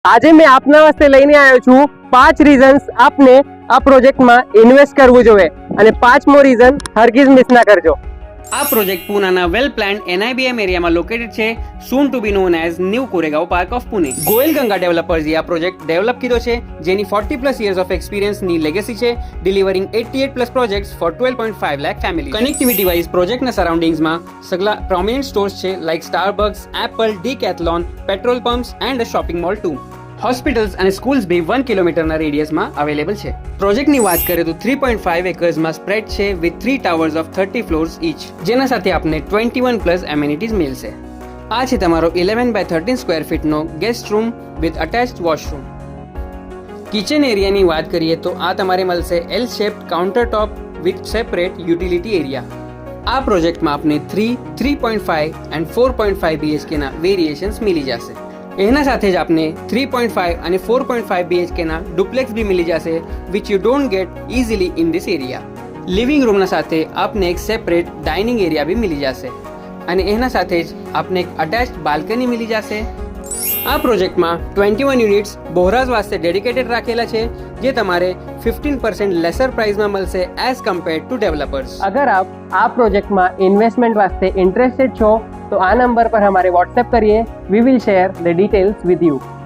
આજે મેં આપના વાસ્તે લઈને આવ્યો છું 5 રીઝન્સ આપને આ પ્રોજેક્ટમાં ઇન્વેસ્ટ કરવું જોઈએ અને 5મો રીઝન હરગીઝ મિસ ના કરજો. આ પ્રોજેક્ટ પૂનાના વેલ પ્લાન્ડ NIBM એરિયામાં લોકેટેડ છે, soon to be known as new Koregaon park of Pune. Goyal Ganga ડેવલપર્સે આ પ્રોજેક્ટ ડેવલપ કીધો છે, જેની 40+ years of experience ની લેગેસી છે, delivering 88+ projects for 12.5 lakh family. Connectivity wise પ્રોજેક્ટના સરાઉન્ડિંગ્સમાં સગલા પ્રોમિનન્ટ સ્ટોર્સ છે, like Starbucks, Apple, Decathlon, petrol pumps and a shopping mall too. Hospitals અને સ્કૂલ્સ બી 1 કિલોમીટરના રેડિયસમાં અવેલેબલ છે. પ્રોજેક્ટની વાત કરીએ તો 3.5 એકર્સમાં સ્પ્રેડ છે with 3 towers of 30 floors each, જેના સાથે આપને 21+ એમિનિટીઝ મળશે. આ છે તમારો 11 by 13 સ્ક્વેર ફીટનો guest room with attached washroom. Kitchen એરિયાની વાત કરીએ તો આ તમારે મળશે L shaped counter top with separate utility area. આ પ્રોજેક્ટમાં આપને 3, 3.5 એન્ડ 4.5 BHKના વેરિએશન્સ મળી જશે. એના સાથે જ આપને 3.5 અને 4.5 BHKના ડુપ્લેક્સ બી મળી જશે, which you don't get easily in this area. Living રૂમના સાથે આપને એક સેપરેટ ડાઇનિંગ એરિયા બી મળી જશે અને એના સાથે જ આપને એક અટેચ્ડ બાલ્કની મળી જશે. આ પ્રોજેક્ટમાં 21 યુનિટ્સ બોહરાઝ વાસ્તે ડેડિકેટેડ રાખેલા છે, જે તમારે 15% લેસર પ્રાઇસમાં મળશે એઝ કમ્પેર્ડ ટુ ડેવલપર્સ. अगर आप આ પ્રોજેક્ટમાં ઇન્વેસ્ટમેન્ટ વાસ્તે ઇન્ટરેસ્ટેડ છો તો આ નંબર પર हमारे व्हाट्सएप करिए. We will share the details with you.